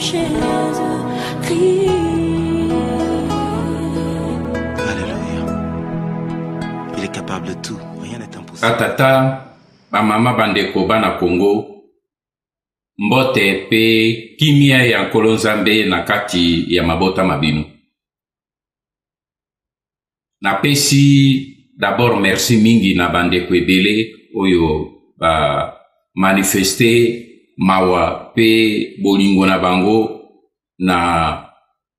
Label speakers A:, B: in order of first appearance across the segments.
A: Jésus-Christ.
B: Alléluia. Il est capable de tout. Rien n'est impossible.
C: Atata, ba mama bandeko bana Congo, mbote pe kimia ya nkolo Nzambe na kati ya mabota mabinu. Na pesi d'abord merci mingi na bandeko ebele oyo ba manifeste mawa pe bolingo na bango na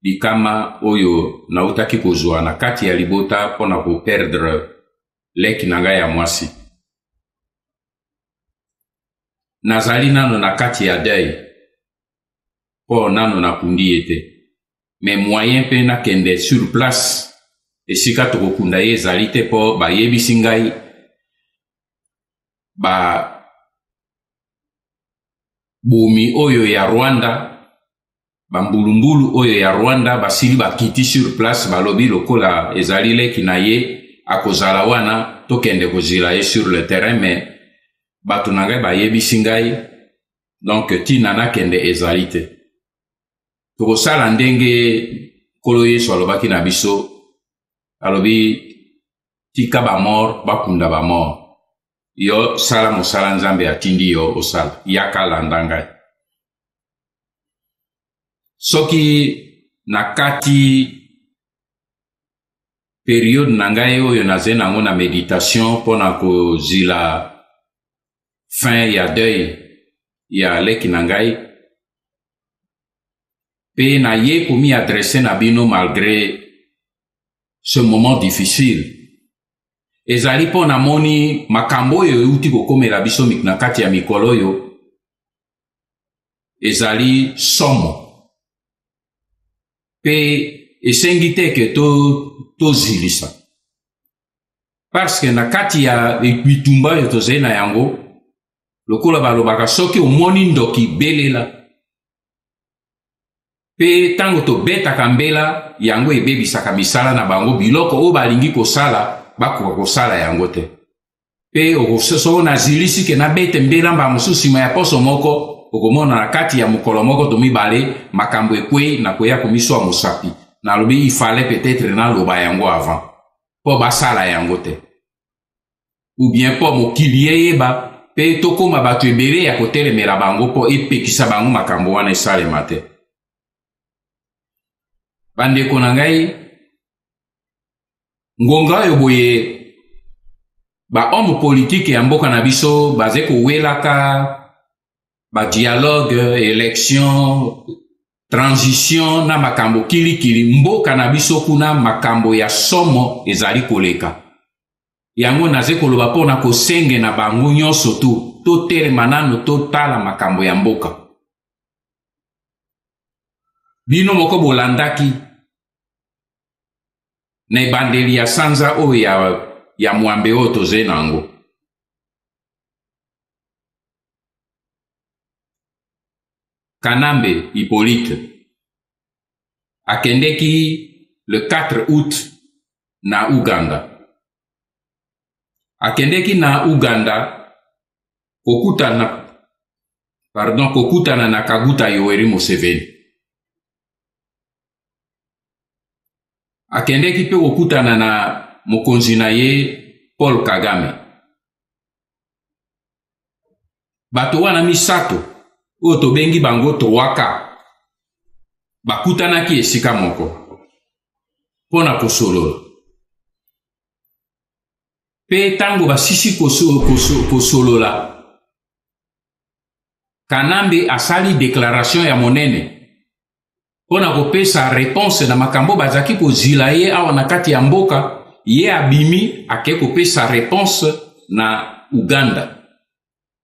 C: bikama oyo na utaki kozwa na kati ya libota pona ko perdre leki nanga ya mwasi. Nazali nano na kati ya deuil po nano na pundi ete mais moyen pe na kende sur place esika tokokunda ye ezali te po bayebisi ngai ba bumi oyo ya Rwanda bambulumbulu oyo ya Rwanda basili bakiti sur place balobi lokola ezali leki na ye akozala wana tokende kozila ye sur le terrain mais batu na ngai bayebisi ngai donc tina nakende ezali te tokosala ndenge kolo Yesu alobaki na biso alobi tika ba mort bakunda ba mort yo sala mosala Nzambe atindi yo osala yaka landa ngai soki na kati periode na ngai oyo naze nango na meditation pona kozila fin ya deuil ya leki na ngai pe na ye komi adresse na bino malgré ce moment difficile ezali pona moni makambo oyo euti kokomela biso na kati ya mikolo oyo ezali somo pe esengi te ke tozilisa parce que na kati ya bitumba oyo tozali na yango lokola balobaka soki omoni ndoki belela pe tango tobetaka mbela yango ebebisaka misala na bango biloko oyo balingi kosala bakoka kosala yango te pe okososo nazilisi ke nabete mbela mba mosusu nsima ya poso moko okomona na kati ya mokolo moko to mibale makambo ekwe na koya komiswa mosapi nalobi ifale peut-être naloba yango avant po basala yango te ou bien po mokili eyeba pe tokoma bato ebele ya kotelemela bango po epekisa bango makambo wana esalema te bandeko na ngai ngonga oyo boye ba homme politique ya mboka na biso baze kowelaka ba dialogue élection transition na makambo kilikili mboka na biso kuna makambo ya somo ezali koleka yango naze koloba pona kosenge na bango nyonso tu totelema nano totala makambo ya mboka bino moko bolandaki na ebandeli ya sanza oyo ya mwambe oyo toze nango Kanambe Hippolyte akendeki le 4 août na Uganda akendeki na Uganda kokutana na Kaguta Yoweri Museveni akendeki pe kokutana na mokonzi na ye Paul Kagame bato wana misato oyo tobengi bango towaka bakutanaki esika moko pona kosolola pe tango basisi kosolola Kanambe asali déclaration ya monene pona kopesa réponse na makambo bazaki kozila ye awa na kati ya mboka ye abimi ake kopesa réponse na Uganda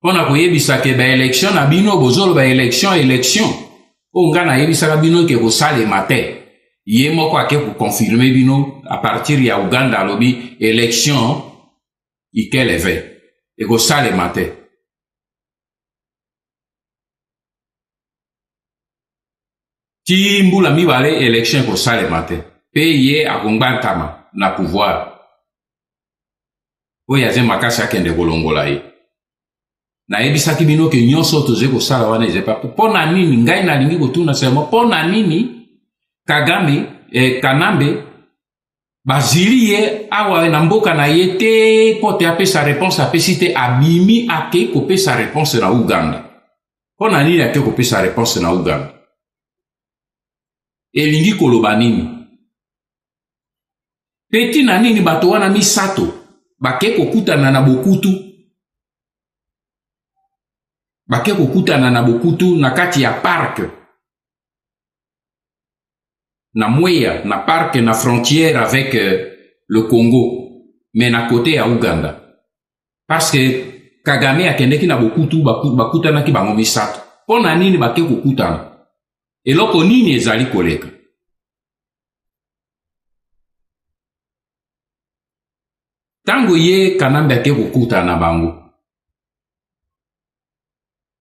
C: pona koyebisa ke ba élection na bino bozolo ba élection onga na yebisaka bino ke kosalema te ye moko ake koconfirme bino a partir ya Uganda alobi élection ikeleve e kosalema te ti mbula mibale élection kosalema te pe ye akongbantama na pouvoir oyo aze makasi akende kolongola ye na ebisaki bino ke nyonso toze kosala wana ezepa mpo na nini ngai nalingi kotuna seulement mpo na nini Kanambe bazili ye awa na mboka na ye te mpo te apesa réponse apesi te abimi ake kopesa réponse na Uganda mpo na nini ake kopesa réponse na Uganda elingi koloba nini peti na nini bato wana misato bake kokutana na bokutu na kati ya parc na Mweya na parc na frontière avec le Congo mais na côté ya Uganda parce que Kagame akendeki na bokutu bakutanaki bango misato mpo na nini bake kokutana eloko nini ezali koleka tango ye Kanambe ake kokutana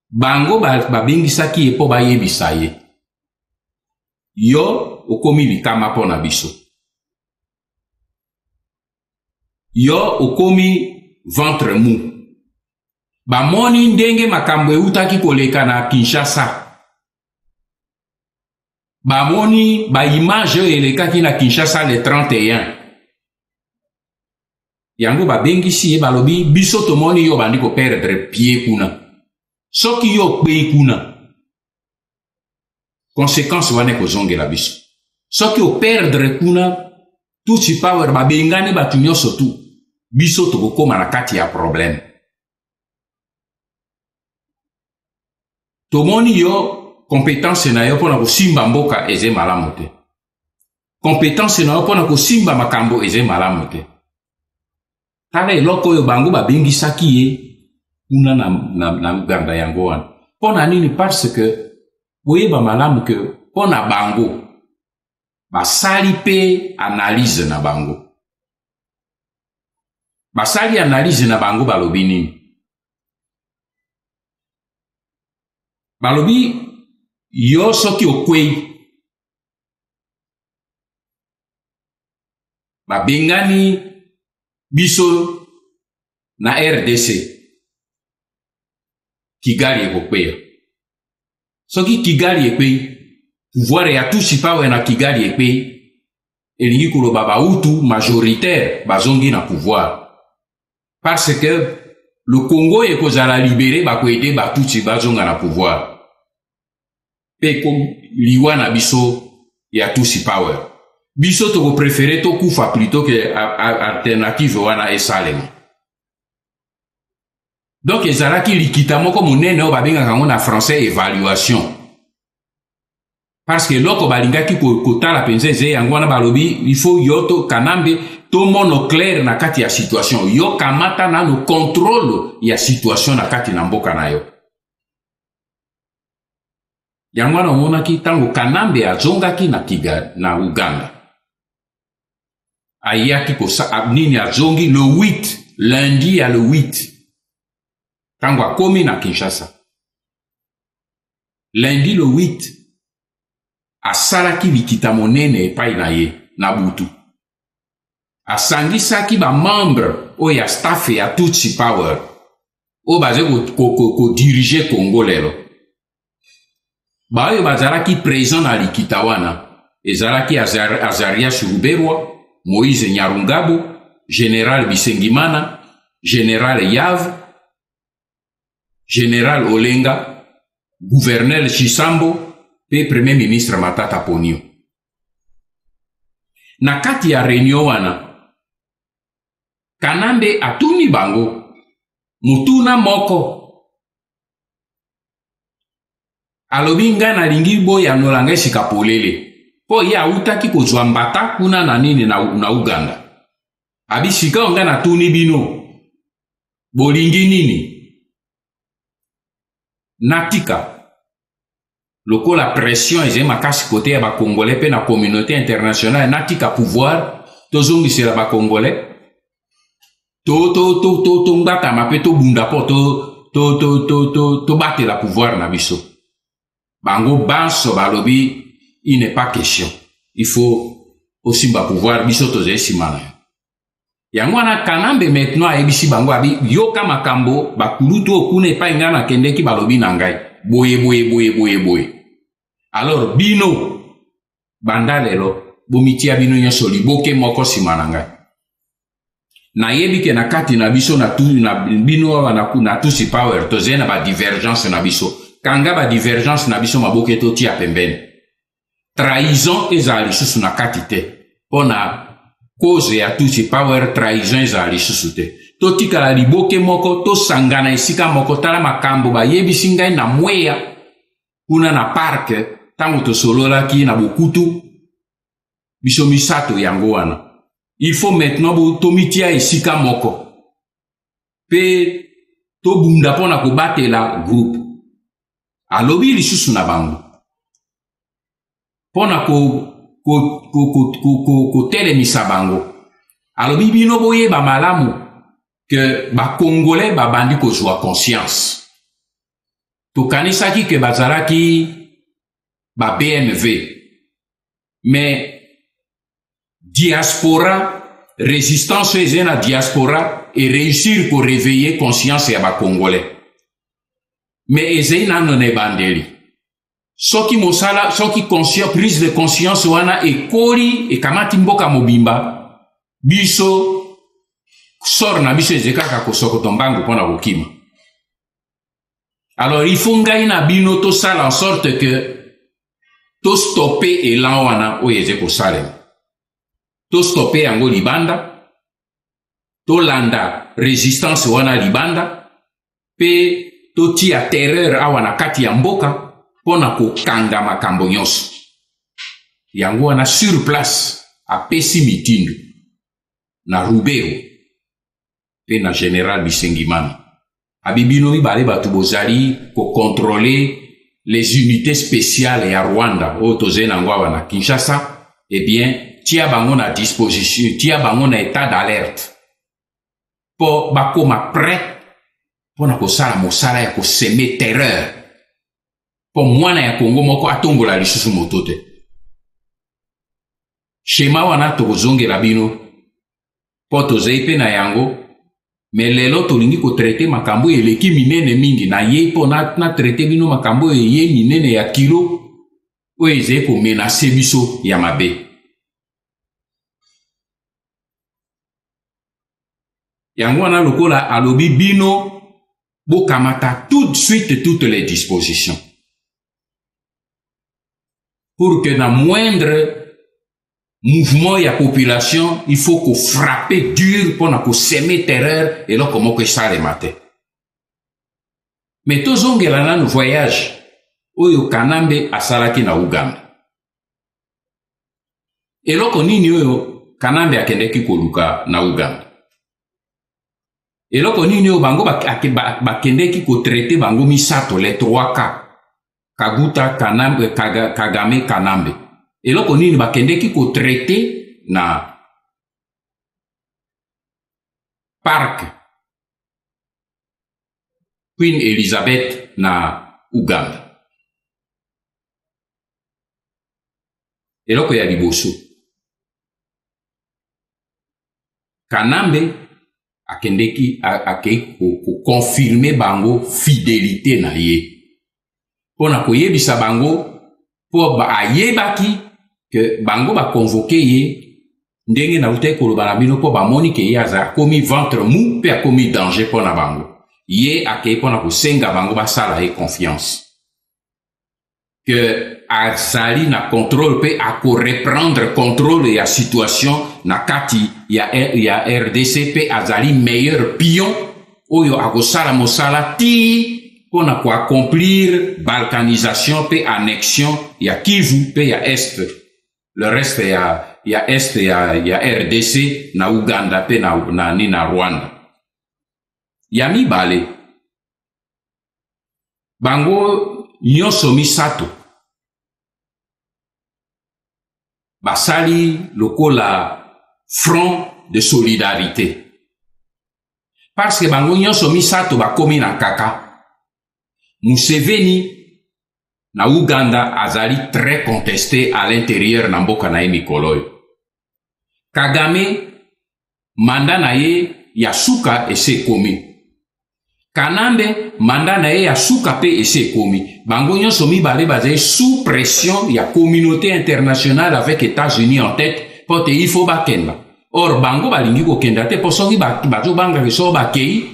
C: bango babengisaki ye mpo bayebisa ye yo okomi likama mpo na biso yo okomi ventre mou bamoni ndenge makambo eutaki koleka na Kinshasa bamoni baimage oyo elekaki na Kinshasa le 31 yango babengisi ye balobi biso tomoni yo bandi koperdre pied kuna soki yo kpei kuna conséquence wana ekozongela biso soki operdre kuna tutsi power babengani bato nyonso tu biso tokokoma na kati ya problème tomoni yo compétence na yo mpona kosimba mboka eze malamu te compétence na yo mpona kosimba makambo eze malamu te tala eloko oyo bango babengisaki ye kuna na Uganda yango wana mpo na nini parce que boyeba malamu ke mpo na bango basali mpe analyse na bango basali analyse na bango balobi nini balobi yo soki okwei babengani biso na RDC Kigali ekokweya soki Kigali ekwei pouvoir ya tusi pawe na Kigali ekwei elingi koloba bautu majoritaire bazongi na pouvoir parce que le Congo ekozala libéré bakoede batusi bazonga na pouvoir pe kom liwa na biso ya tusi power biso toko préféré to kufa plutôt que alternative wana esalema donc ezalaki likita moko monene oyo babengaka yango na français évaluation parce que loko balingaki kotala penza eze yango wana balobi il faut yo to Kanambe to mono clair na kati ya situation yo kamata na no contrôle ya situation na kati na mboka na yo yango wana omonaki tango Kanambe azongaki na Kigali na Uganda ayaki kosa nini azongi le 8 lundi ya le 8 tango akomi na Kinshasa lundi le 8 asalaki likita monene epai na ye na butu asangisaki bamembre oyo ya staff ya Tutsi Power oyo baze kodirige Congo lelo baoyo bazalaki présent na likita wana ezalaki Azarias Ruberwa, Moïse Nyarungabo, Général Bisengimana, Général Yav, Général Olenga, Gouverneur Chisambo pe Premier Ministre Matata Ponyo. Na kati ya réunion wana Kanambe atuni bango mutuna moko alobi nga na lingi boya nolanga esika polele po ya utaki kozwa mbata kuna na nini na Uganda abisika nga na tuni bino bolingi nini natika lokola pression eze makasi kote ya ba Congolais pe na communauté internationale natika pouvoir tozongisela ba Congolais to ngata mape to bunda po to bate la pouvoir na biso bango banso balobi il n'est pas question il faut aussi ba pouvoir biso toze simana yango wana Kanambe maintenant ayebisi bango abi yoka makambo bakulutu okuna epai nga nakendeki balobi na ngai boye. Alors bino banda lelo bomitia bino nyonso liboke moko nsima na ngai nayebi ke na kati na biso na bino awa na tusi power tozali na badivergence na biso kanga badivergence na biso maboke totia pembeni trahison ezala lisusu na kati te mpo na cause ya tusi power trahison ezala lisusu te totikala liboke moko tosangana esika moko tala makambo bayebisi ngai na mweya kuna na parke ntango tosololaki na bokutu biso misato yango wana il faut maintenant tomitia esika moko pe tobunda mpo na kobatela groupe alobi lisusu na bango mpo na kotelemisa bango alobi bino boyeba malamu ke bakongolais babandi kozwa conscience tokanisaki ke bazalaki ba BMV mais diaspora résistance ezali na diaspora et réussir ko réveiller conscience ya bakongolais mais ezali nano na ebandeli soki mosala soki prise de conscience wana ekoli ekamati mboka mobimba biso sor na biso ezali kaka kosokota mbangu mpona kokima. Alors il faut ngai na bino tosala en sorte que to stopper elan wana oyo ezali kosalema to stopper yango libanda to landa résistance wana libanda pe to tia terreur awa na kati ya mboka pona kokanga makambo nyonso yango wana sur place apesi mitindo na Rubero pe na Général Bisengimana abibino mibale batu bozali kokontrole les unités spéciales ya Rwanda oyo tozali nango awa na Kinshasa eh bien tia bango na disposition tia bango na état d'alerte po bakoma prêt pona kosala mosala ya koseme terreur po mwana ya Kongo moko atombola lisusu moto te shema wana tokozongela bino po tozali mpe na yango me lelo tolingi kotraite makambo eleki minene mingi na ye mpo na traite bino makambo eye minene ya kilo oyo ezali komenase biso ya mabe. Yango wana lokola alobi bino bokamata tout de suite toutes les dispositions pour que na moindre mouvement ya population il faut qu'on frappe dur pour na ko semer terreur et là comment que ça les mater. Mais tozongela nanu voyage oyo Kanambe asalaki na Uganda eloko nini oyo Kanambe akendeki koluka na Uganda eloko nini oyo bango bakendeki kotraite bango misato les 3K Kaguta Kanambe Kagame Kanambe eloko nini bakendeki kotraite na parc Queen Elizabeth na Uganda eloko ya liboso Kanambe akendeki confirmer bango fidélité na ye pona koyebisa bango po ayebaki que bango ba convoqué ye ndenge na ute koloba na bino po bamoni ke ye aza komi ventre mou pe akomi danger pona bango ye akei pona kosenga bango basala ye confiance que azali na contrôle pe ako reprendre contrôle ya situation na kati ya RDC pe azali meilleur pion oyo akosala mosala ti pona ko accomplir balkanisation pe annexion ya Kivu pe ya Est le reste ya Est ya RDC na Uganda pe na Rwanda ya mibale bango nyonso misato basali lokola front de solidarité parce que bango nyonso misato bakomi na kaka Museveni na Uganda azali très contesté à l'intérieur na mboka na ye mikolo oyo Kagame mandat na ye ya suka ese komi. Kanambe mandat na ye ya suka pe ese komi. Bango nyonso mibale bazali sous pression ya communauté internationale avec États-Unis en tête pote il faut bakenda. Or bango balingi ko kenda te posoki bazo banga so bakei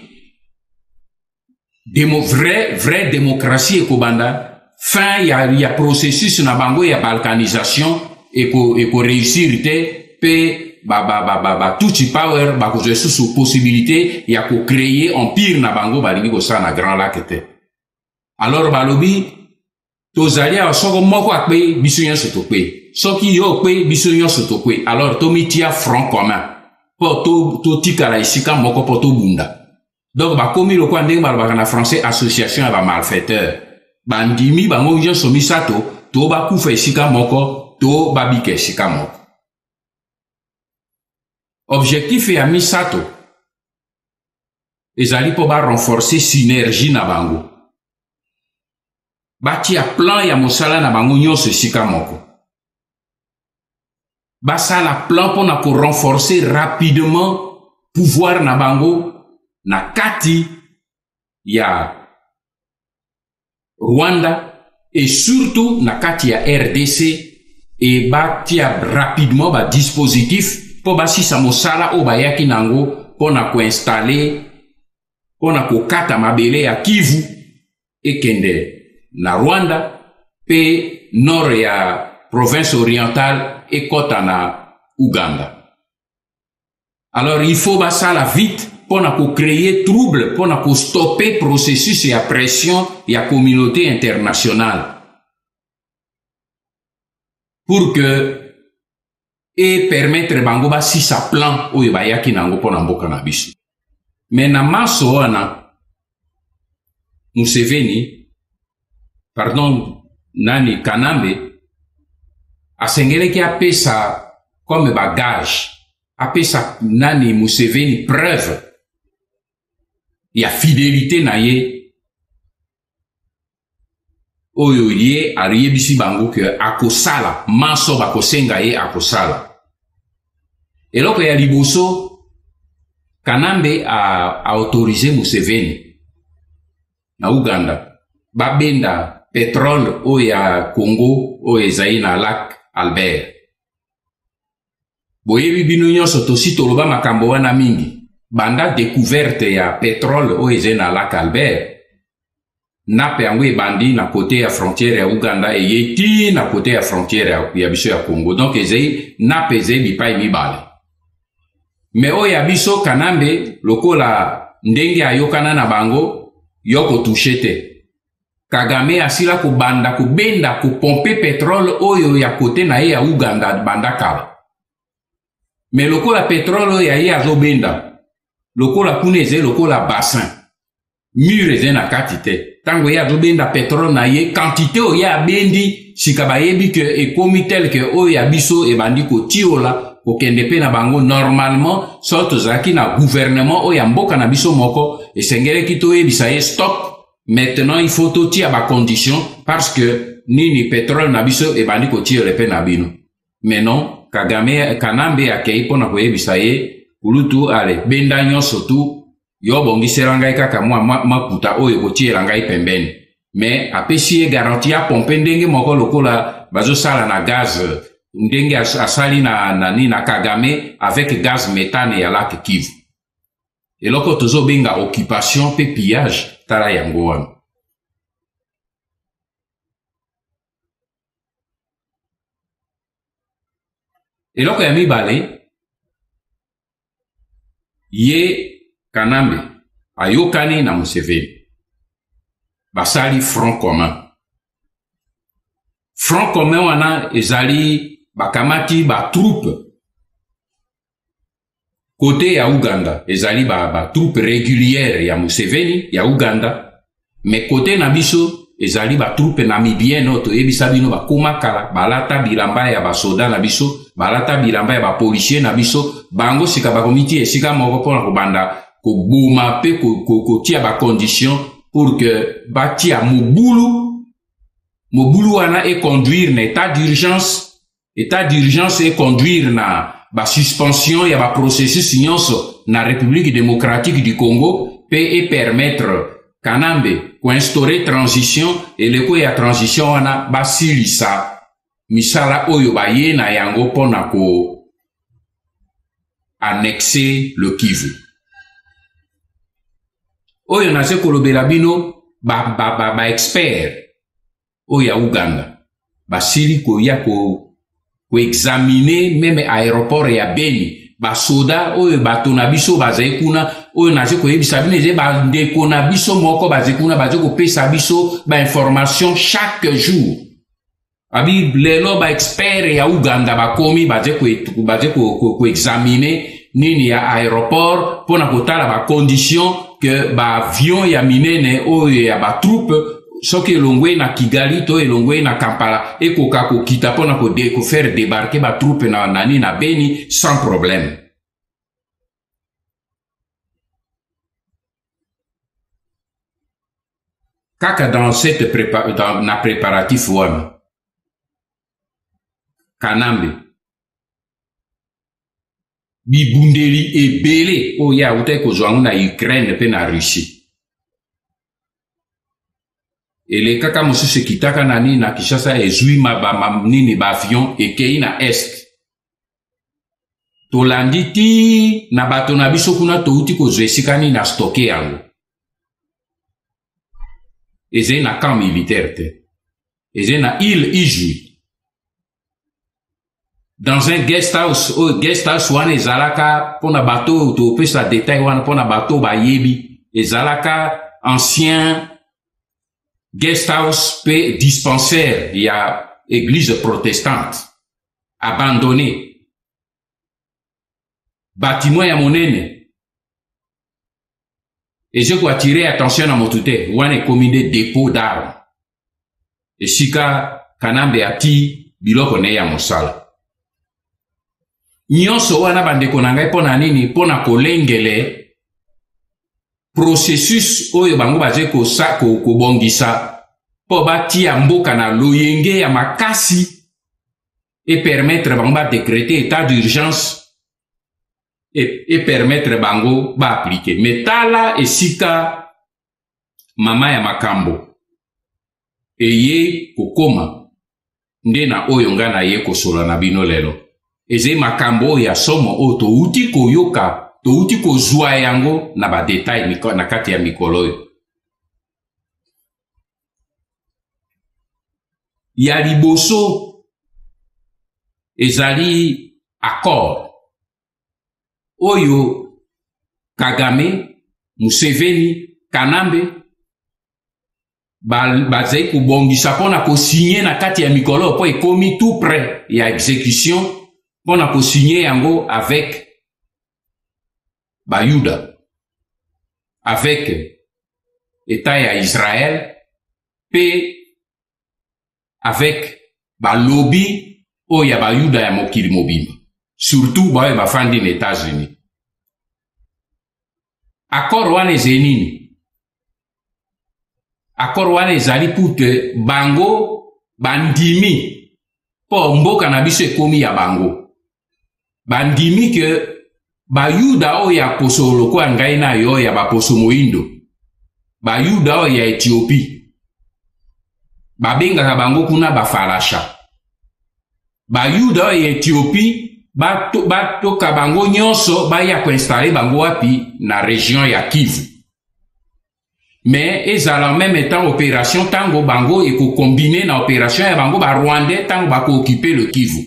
C: vraie démocratie ekobanda fin ya processus na bango ya balkanisation eko réussir te pe tuti power bakozwe sous possibilité ya ko créer empire na bango balingi ko sa na Grand Lac te. Alors balobi tozali a soko moko akpe biso nyonso tokpe soki yo kpe biso nyonso tokpe alors tomitia front commun po to tikala isika moko po to bunda. Donc bakomi lokwa ndenge balobaka na français association ya ba malfaiteur bandimi bango nyonso misato to bakufa isika moko to babika isika moko. Objectif ya misato ezali po ba renforcer synergie na bango batia plan ya mosala na bango nyonso esika moko basala plan po na ko renforcer rapidement pouvoir na bango na kati ya Rwanda et surtout na kati ya RDC et batia rapidement ba dispositif po basisa mosala o bayaki nango po na ko installer po na ko kata mabele ya Kivu ekende na Rwanda pe nord ya province orientale et kota na Uganda. Alors il faut basala vite pour na ko créer trouble, pour na ko stopper processus ya pression ya communauté internationale. Pour que et permettre bango ba si sa plan oyo bayaki nango pona mboka na biso. Mais na maso wana Museveni nani Kanambe asengeleki apesa comme bagage apesa nani Museveni preuve ya fidélité na ye oyo ye ariyebisi bango ke akosala maso bakosenga ye akosala. Eloko ya liboso Kanambe a autorisé Museveni na Uganda babenda pétrole o ya Congo o ezali na lac Albert. Boyebi bino nyonso tosi toloba makambo wana mingi banda découverte ya pétrole o ezali na lac Albert nape yango ebandi na côté ya frontière ya Uganda e yeti na côté ya frontière ya biso ya Congo. Donc ezali nape ezali bipai mibale. Mais o ya biso Kanambe lokola ndenge ayokana na bango yoko touchete. Kagame asila ko banda ko benda ko pomper pétrole oyo ya côté na ye ya Uganda banda kala. Mais lokola pétrole ya ye azo benda lokola kuneze lokola bassin mur eze na katite tango ya azo benda pétrole na ye quantité o ya bendi sikaba yebi ke ekomi tel ke oyo ya biso e bandi ko tiola ko kende pe na bango normalement sorte zaki na gouvernement o ya mboka na biso moko esengele kito yebisa ye stop. Maintenant, il faut tout tirer à condition parce que ni pétrole na biso e bandi ko tirer pe na bino. Mais non, Kanambe akei pona ko yebisa ye kulutu ale benda nyonso tu yo bongisela ngai kaka makuta oyo ko tirer ngai pembeni. Mais apesi ye garantie a pomper ndenge moko lokola bazo sala na gaz ndenge asali na Kagame avec gaz méthane ya lac Kivu. Et loko tozo benga occupation pe pillage tala yango wana. Et loko ya mibale ye Kanambe ayokani na Museveni basali front commun. Front commun wana ezali bakamati ba troupe côté ya Uganda ezali ba troupe régulière ya Museveni ya Uganda, mais côté na biso ezali ba troupe namibienne to ebisa bino ba komakala balata bilamba ya ba soda na biso balata bilamba ya ba policier na biso bango sika ba komiti esika moko pona ko banda ko boma pe ko tia ba condition pour que batia mobulu wana et conduire na état d'urgence et conduire na ba suspension ya ba processus nyonso na République démocratique du Congo peut permettre Kanambe ko instaurer transition et le ko ya transition wana basilisa misala oyo baye na yango pona ko annexer le Kivu. Oyo na se kolobela bino ba expert oya Uganda basili ko ya ko examiner même aéroport ya Beni ba soda oyo bato na biso bazai kuna oyo na se ko yebisa bino ze ba ndeko na biso moko bazai kuna bazai ko pesa biso ba information chaque jour. Abi lelo ba expert ya Uganda ba komi bazai ko examiner nini ya aéroport pona kotala ba condition que ba avion ya minene oyo ya ba troupe soki elongwe na Kigali to elongwe na Kampala ekoka kokita pona ko faire débarquer ba troupe na nani na Beni sans problème. Kaka dans cette préparatif wana Kanambe bibundeli ebele oya utai kozwangu na Ukraine pe na Russie. Ele kaka mosusu kitaka nani na Kinshasa ezui nini ba avion ekei na est. Tolandi ti na bato na biso kuna touti kozwa esika nini na stoke yango. Eze na camp militaire te. Eze na île Ijwi. Dans un guest house wana ezalaka pona bato to pesa détail wana pona bato ba yebi ezalaka ancien guest house pe dispensaire ya église protestante abandonné bâtiment ya monene et je dois attirer attention na motute wana komide dépôt d'armes esika Kanambe ati biloko ne ya mosala nyonso wana bandeko na ngai pona nini pona kolengele processus oyo bango baze kobongisa po batia mboka na loyenge ya makasi et permettre bango ba décréter état d'urgence et permettre bango ba appliquer metala esika mama ya makambo eye kokoma nde na oyo nga na ye kosola na bino lelo eze makambo ya somo o touti koyoka touti kozwa yango na ba detail na kati ya mikolo yo ya liboso ezali accord oyo Kagame, Museveni, Kanambe bazai kubongisa pona ko signer na kati ya mikolo po ekomi tout près ya exécution pona ko signer yango avec Bayuda, avec État ya Israël, pe avec ba lobby o ya Bayuda ya mokili mobimba, surtout ba bafandi na États-Unis. Accord wana zenini. Accord wana ezali pour que bango bandimi po mboka na biso ekomi ya bango. Bandimi que Bayuda o ya poso loko ngai na yo ya ba poso moindo. Bayuda o ya Ethiopie. Babenga bango kuna bafalasha. Bayuda o ya Ethiopie bato kabango nyonso baya ko installer bango wapi na région ya Kivu. Mais ezala en même temps opération tango bango eko combiner na opération ya bango ba Rwandais tango bako occuper le Kivu.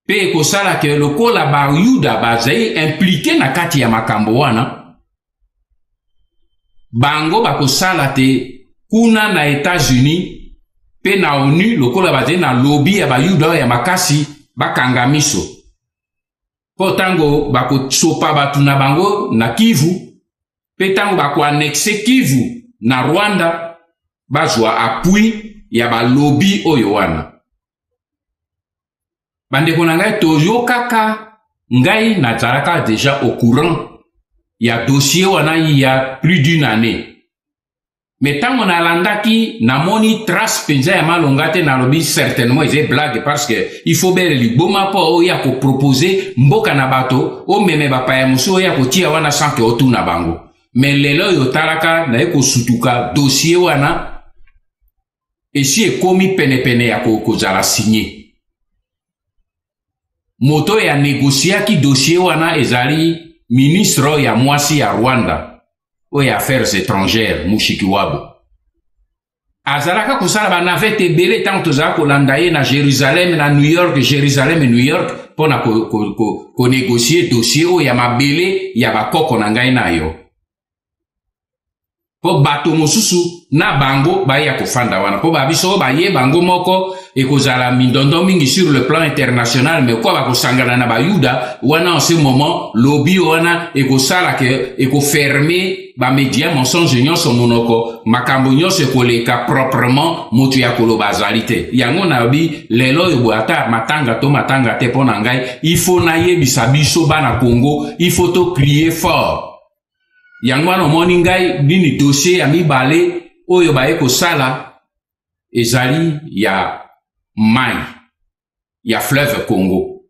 C: Pe eko sala ke lokola Bayuda bazai impliqué na kati ya makambo wana bango bako sala te kuna na États-Unis pe na ONU lokola bazai na lobby ya Bayuda ya makasi bakanga miso po tango bako sopa batu na bango na Kivu pe tango bako annexe Kivu na Rwanda bazwa appui ya ba lobby oyo wana. Bandeko na ngai toyo kaka ngai na taraka déjà au courant ya dossier wana il y a plus d'une année Mais tant on a landaki, na moni trace penza ya malongate na lobi certainement ils blague parce que il faut bel li boma po o ya ko proposer mboka na bato o meme ba pa ya muso ya ko tia wana sanke otu na bango. Mais lelo yo talaka na eko sutuka dossier wana et si e komi pene ya ko zala signé. Moto ya négocier ki dossier wana ezali ministre ya mwasi ya Rwanda. Ou affaires étrangères, Mushikiwabo. Azalaka kusala ba navette belé tant tozala ko landaye na Jérusalem, na New York, Jérusalem et New York, pona ko négocier dossier ou ya mabele, ya ba koko na ngai na yo. Po bato mosusu, na bango, ba ya kofanda wana. Po ba biso, ba ye bango moko, e kozala mindondo mingi sur le plan international, mais quoi ba kosangana na ba yuda, wana en ce moment, lobby wana, e kosala ke, e ko fermer, ba media mensonge nyonso monoko, makambo nyonso koleka proprement, mutu ya koloba azalite. Yango na bi, lelo yobo ata matanga te pona ngai, il faut na ye bisabiso ba na Congo, il faut to crier fort. Yango no moni ngai bini dossier ya mibale oyo ba eko sala ezali ya mai ya fleuve Congo.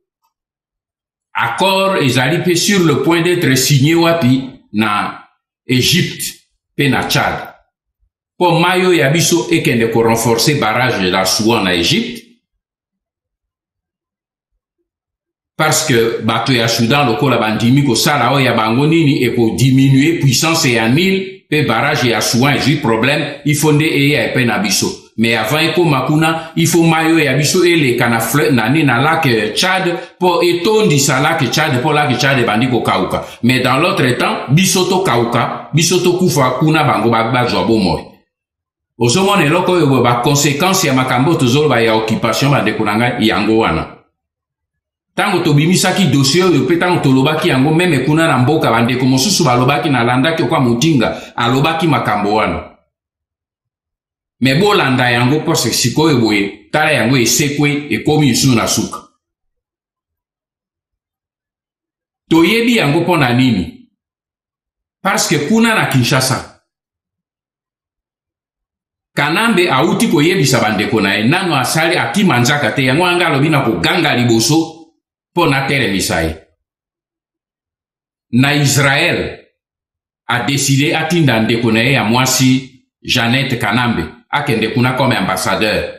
C: Accord ezali pe sur le point d'être signé wapi na Égypte pe na Tchad. Po mayo ya biso ekende ko renforcer barrage la Souan na Égypte. Parce que bato ya Soudan lokola bandimi ko sala o ya bango nini e ko diminuer puissance ya Nil pe barrage ya Souan j'ai problème il faut e ya pe na biso mais avant ko makuna il faut mayo ya biso ele kana nani na lac Tchad pour etondi sa lac Tchad pour lac Tchad bandi ko kauka mais dans l'autre temps biso to kauka biso to kufa kuna bango ba zo bomoy osomone loko yo ba conséquence ya makambo tozolo ba ya occupation ba de kunanga yango wana. Tango to bimisaki dossier yo pe tango to lobaki yango meme kuna na mboka bandeko mosusu balobaki na landaki kwa mutinga alobaki makambo wana. Me bo landa yango parce que sikoyo boye tala yango esekwe ekomi isu na suka. To yebi yango pona nini? Parce que kuna na Kinshasa Kanambe auti ko yebisa bandeko na nano asali akimanzaka te yango anga lobina ko ganga liboso pona tere misai. Na Israël a décidé atinda ndeko na ya mwasi Jeannette Kanambe akende kuna comme ambassadeur.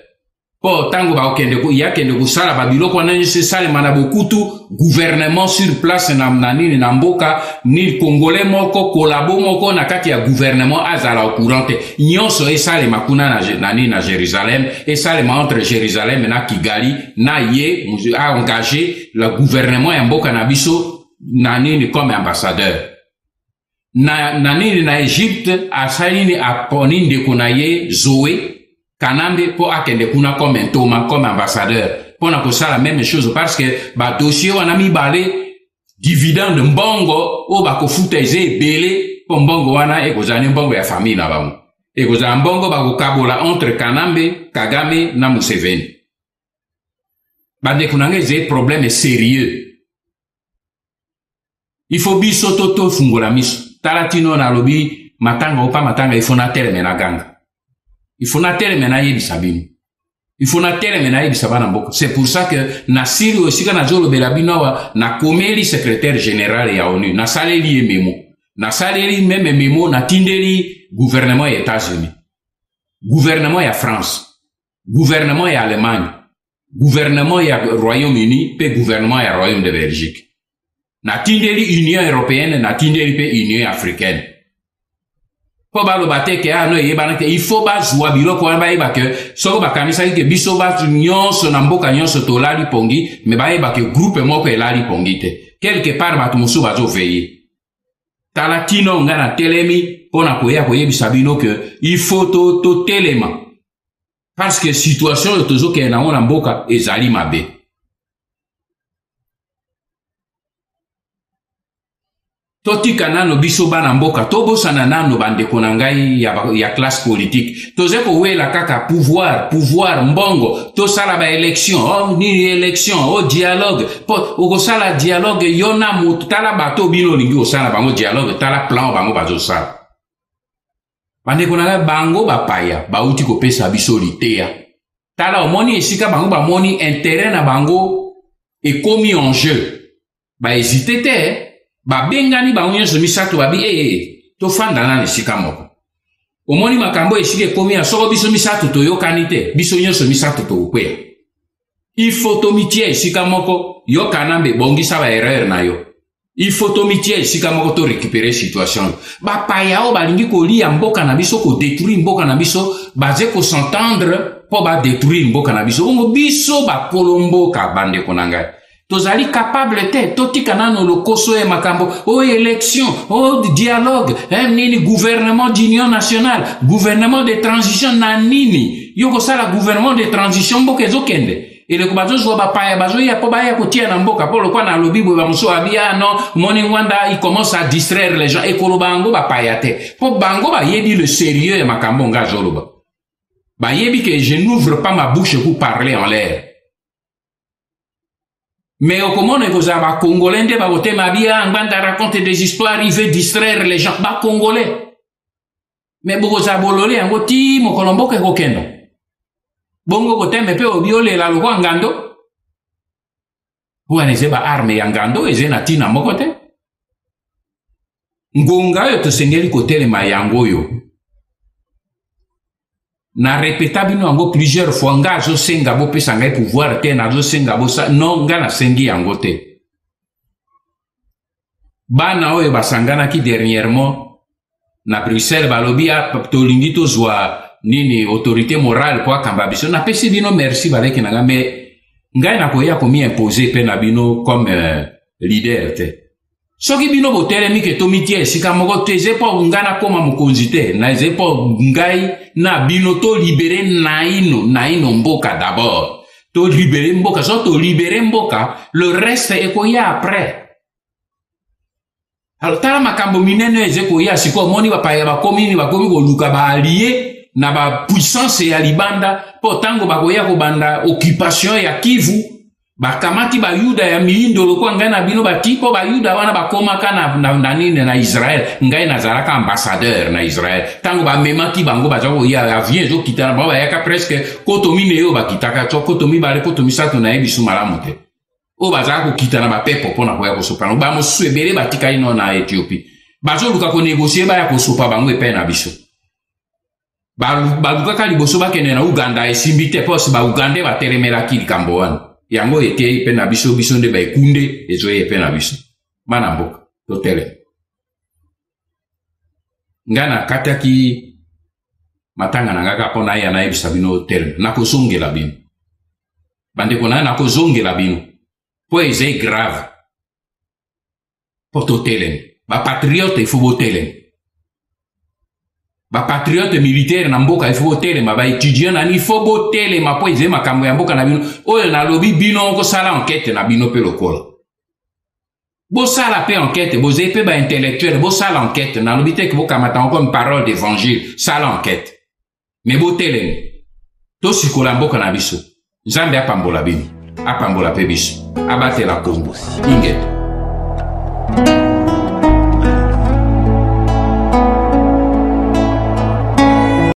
C: Po tango ba okende ko yakende ko sala babiloko na se sale mana bokutu gouvernement sur place na nani na mboka ni congolais moko kolabo moko na kati ya gouvernement azala au courant nyonso e sale makuna na nani na Jérusalem et sale ma entre Jérusalem na Kigali na ye a engagé le gouvernement ya mboka na biso nani comme ambassadeur nani na Égypte a salini a poninde konaye Zoé Kanambe po akende kuna comme un Thomas, comme ambassadeur. Pour na ça la même chose parce que ba dossier wana mi balé dividende mbongo o ba ko futeze belé po mbongo wana e ko zani mbongo ya famille na bango. E ko za mbongo ba ko kabola entre Kanambe, Kagame na Museveni. Ba de kuna ngeze problème sérieux. Il faut biso toto fungola miso. Talatino na lobi matanga opa matanga il faut na terme na ganga. Il faut na tere mena yebisa bino. Il faut na tere mena yebisa bana mboko. C'est pour ça que na siri aussi kana zolo belabino wa na komeli secrétaire général ya ONU. Na saleli memo. Na saleli même memo na tindeli gouvernement ya États-Unis. Gouvernement ya France. Gouvernement ya Allemagne. Gouvernement ya Royaume-Uni pe gouvernement ya Royaume de Belgique. Na tindeli Union européenne na tindeli pe Union africaine. Po ba lo bate ke ano yeba ke il faut ba joa biloko wana ba yeba ke so ba kanisa ke biso ba nyonso na mboka nyonso to lali pongi me ba yeba ke groupe moko elali pongi te quelque part ba tumusu ba zo veiller tala kino ngana telemi pona ko ya ko yebisa bino ke il faut to telema parce que situation to zo ke na ona mboka ezali mabe. Toti kanano biso bana mboka tobosa na nano bandeko na ngai ya classe politique tozeko wela kaka pouvoir mbongo to sala ba élection ni élection dialogue po o sala dialogue yona mutu tala bato bino lingi o sala bango dialogue tala plan bango bazo sala bandeko na ngai bango bapaya bauti kopesa biso liteya tala omoni esika bango bamoni intérêt na bango ekomi en jeu bahésite te babengani bango nyonso misato babi tofanda na esika moko omoni makambo esika ekomi ya soko biso misato toyokani te biso nyonso misato tokweya il faut tomitie esika moko yokana mbe bongisa baerreur na yo il faut tomitie esika moko to récupérer situation bapaya o balingi kolia mboka na biso kodétruire mboka na biso baze s'entendre po badétruire mboka na biso bongo biso bakolomboka bandeko na ngai tozali capable te totika nano lokoso ya makambo élection dialogue nini gouvernement d'union nationale gouvernement de transition na nini yoko sala gouvernement de transition mboka ezokende ele ko bazo bapaya bazo ya po baya kotia na mboka po lokwa na lobi bo bamuso abia non moni Wanda il commence à distraire les gens ekolo bango bapaya te po bango ba yebi le sérieux ya makambo nga joloba ba yebi que je n'ouvre pas ma bouche pour parler en l'air mais au comment ne goza ba congolais nde ba bote mabia nganda raconte des histoires il veut distraire les gens ba congolais mais bogoza bolole yango ti mo kolomboka ko kendo bongo koteme pe obiole la lokwa ngando wana zeba arme ya ngando ezena tina moko te ngonga yo tosengeli kotelema yango yo na répéta bino yango plusieurs fois nga azosenga bopesa ngai pouvoir te na azosenga bosa non nga nasengi yango te bana oyo basanganaki dernièrement na Bruxelles balobi tolingi tozwa nini autorité morale kwa kamba biso na pesi bino merci baleki na ngambe ngai na koya komi imposer pe na bino comme leader te soki bino botelemi ke tomitie esika moko teze po ngana koma mokonzi te na eze po ngai na bino to libérer naino mboka d'abord to libérer mboka so to libérer mboka le reste ekoya après. Alors tala makambo minene eze koya siko moni bapaya bakomi koluka ba allié na ba puissance ya libanda po tango bakoya kobanda occupation ya Kivu bakamati ba yuda ya miindo lokwa ngai na bino batipo ba yuda wana bakomaka na nini na Israël ngai nazalaka ambassadeur na Israël tango ba memaki bango bazako ya avion zo kitana ba yaka presque kotomi neyo bakitaka to kotomi bale kotomi sato na ebisu malamu te o bazako kitana ba pepo pona koya kosopana ba moswebele batika ino na Ethiopie bazo luka ko négocier ba ya kosopa bango epe na biso balukaka liboso bakende na Uganda esimbi te pose ba Uganda batelemelaki likambo wana yango ete pe na biso nde ba ekunde ezoye pe na biso mana mboka totele ngana kataki matanga na ngaka pona ya na ebisa bino tel nakozongela bino bandeko na nakozongela bino po eze grave po totele ba patriote il faut botele ba patriote militaire na mboka il faut botelema ba étudiant na il faut botelema po eze makambo ya mboka na bino oyo na lobi bino ko sala enquête na bino pe lokola bo sala pe enquête bo ze pe ba intellectuel bo sala enquête na lobi te ke bo kamata comme parole d'évangile sala enquête mais botelema to sikola mboka na biso Nzambe apambola bino apambola pe biso abatela Kongo ingete